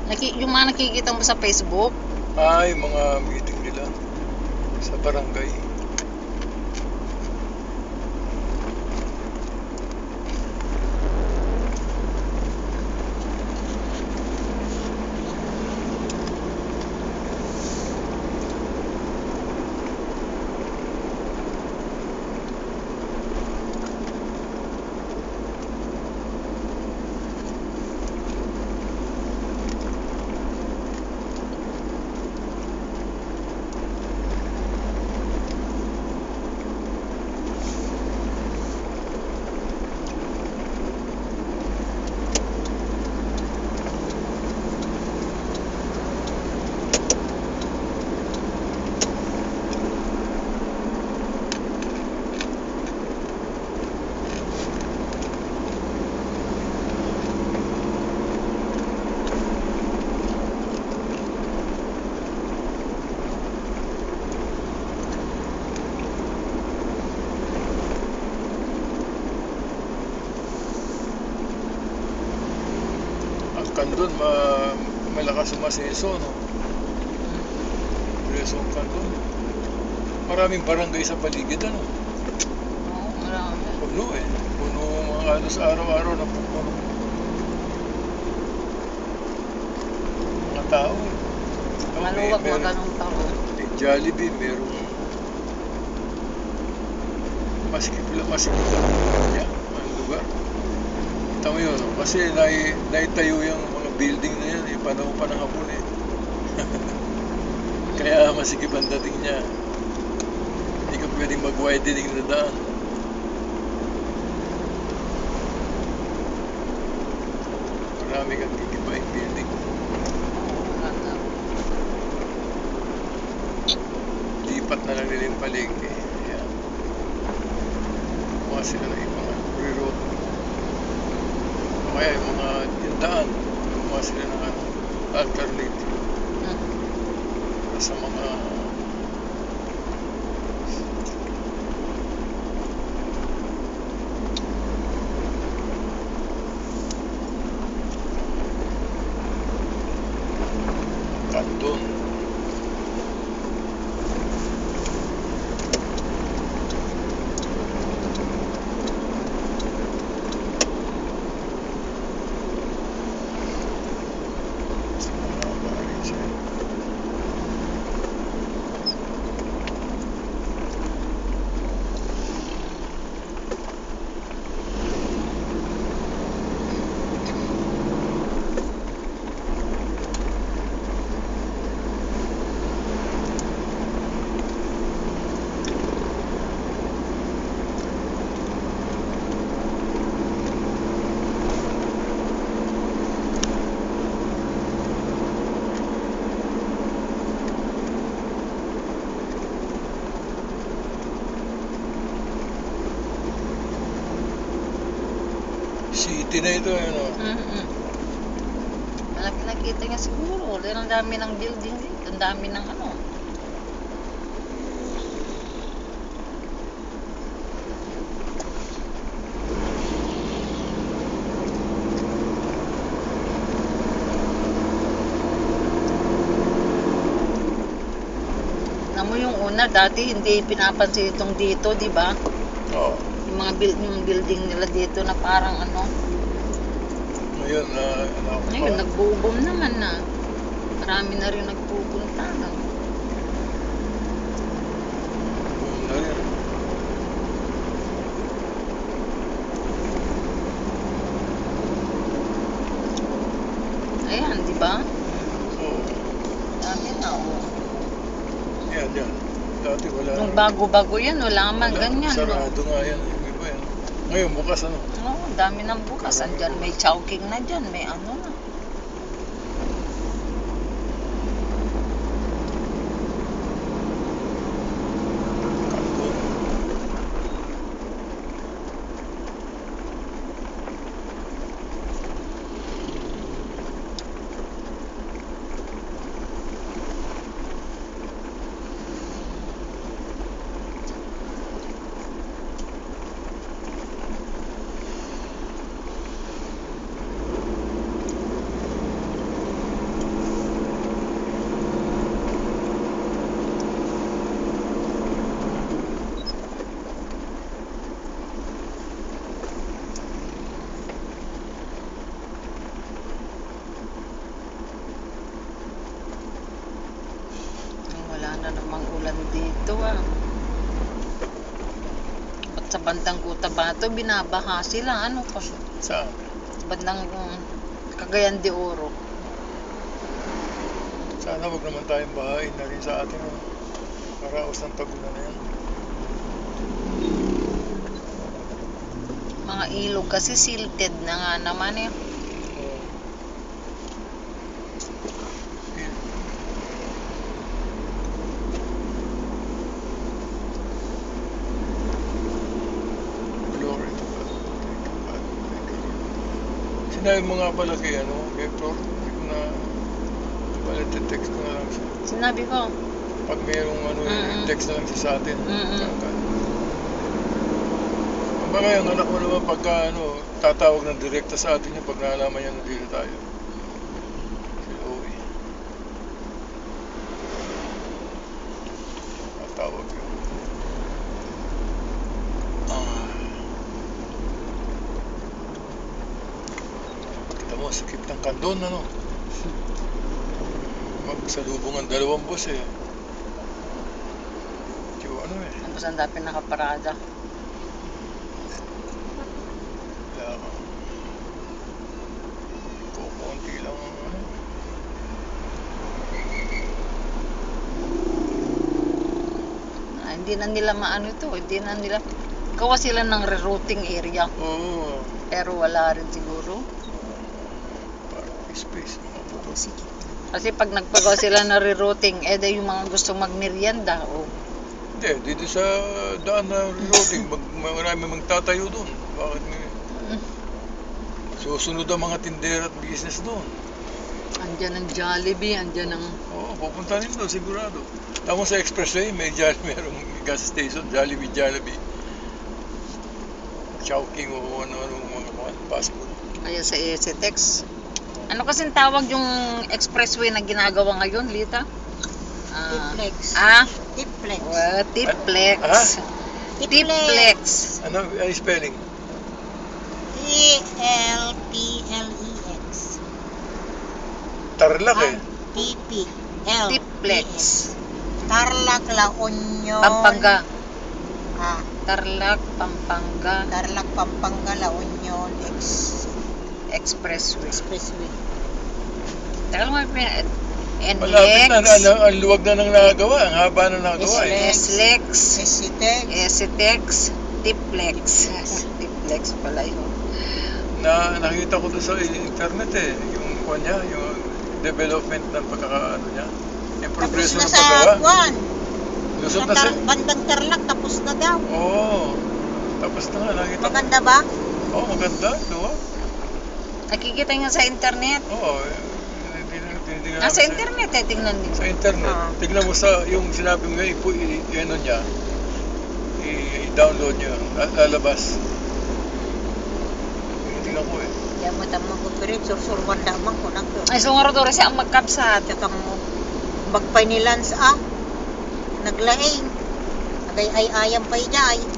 Yung mga nakikita mo sa Facebook? Ay, mga meeting nila sa barangay. Kandun, malakas umaseso, no? Resong Kandun. Maraming barangay sa paligid, ano? Oo, marami. Puno eh. Puno mga halos araw-araw na puno. Mga tao. Maluwag maganong tao. May Jollibee, merong masikip lang kanya ang lugar. Kita mo yun, kasi naitayo yung mga building na yan, yung panahon pa ng hapon eh. Kaya masikip ang dating niya. Hindi ka pwedeng mag-widening na daan. Marami kang gigibaing building. Lipat na lang nila yung palengke. Ayan. Mga sila ng ibang pre-road. Kaya yung mga tindahan, gumawa sila ng alternative sa mga Kandun. City na ito, ano? Malaki nakita niya siguro. Dahil ang dami ng building dito. Ang dami ng ano. Alam mo yung una, dati hindi pinapansin itong dito, di ba? Oo. Yung mga yung building nila dito na parang ano. Ngayon, Ngayon, nagbo-boom naman na. Marami na rin nagpupunta. No? boom na rin. Ayan, di ba? Oo. Dami na, oh. Yan. Dati wala. Nung bago-bago yan, wala man ganyan. Sarado nga yan. Yung iba yan. Ngayon, bukas ano? Oo, dami ng bukas. Andyan, may chowking na dyan. May ano na. bandang Cotabato, binabaha sila. Ano pa? Saan? Bandang Cagayan de Oro. Sana wag naman tayong bahain na rin sa atin. Karaos ng tagulan na yan. Mga ilog kasi silted na nga naman eh. Oo. Glory to God. Thank you, God. Thank you, Lord. Sinabi mo nga pala kay Hector, hindi ko na text ko na lang siya. Sinabi ko. Pag mayroong text na lang siya sa atin. Baka yung anak mo naman pagka tatawag ng direkta sa atin yung pag nalaman niya na dito tayo. Si Louie. Tatawag yun. Kita mo, sikip ng kandon, magsalubong ang dalawang bus eh. Tapos ang dapin nakaparada. Kaya ka. Kukunti lang Hindi na nila maano ito. Hindi na nila. Gawa sila ng rerouting area. Oo. Pero wala rin siguro. Parang space. Kasi pag nagpagawa sila ng rerouting, yung mga gusto magmerienda. Hindi, dito sa daan na rerouting, marami magtatayo doon. Bakit susunod ang mga tindera at business doon? Andyan ang Jollibee, andyan ang... Oo, pupunta rin doon, sigurado. Tapos sa expressway, merong gas station, Jollibee. Chowking o ano-ano mga fast food. Kaya sa ECTEX. Ano kasing tawag yung expressway na ginagawa ngayon, Lita? Tiplex. Tiplex. Tiplex. Tiplex. Ano spelling? T-L-P-L-E-X. Tarlac eh. T-P-L. Tiplex. Tarlac, La Union. Pampanga. Tarlac, Pampanga. La Union. Expressway. Tagal mo Malapit na, ang luwag na nang nagagawa, ang haba na nagagawa eh. ECTEX. Tiplex. Tiplex pala yun. Nakita ko doon sa internet eh, yung development ng pagkakaano niya. Yung progreso ng paggawa. Lusot na sa bandang Tarlac, tapos na daw. Oo. Tapos na nga, nakita ko. Maganda ba? Oo, maganda. Luwag. Nakikita nga sa internet. Oo. Sa internet tingnan niyo. Sa internet. Tignan mo sa yung sinabi mo niya, i-download niyo, lalabas. Tingnan ko eh. Diyan mo tamang kupirit, sursurwan damang ko na ko. Ay, sungarodore siya ang magkapsat. Tsaka mo, magpainilans naglaing. Agay ay ayam pa ijay.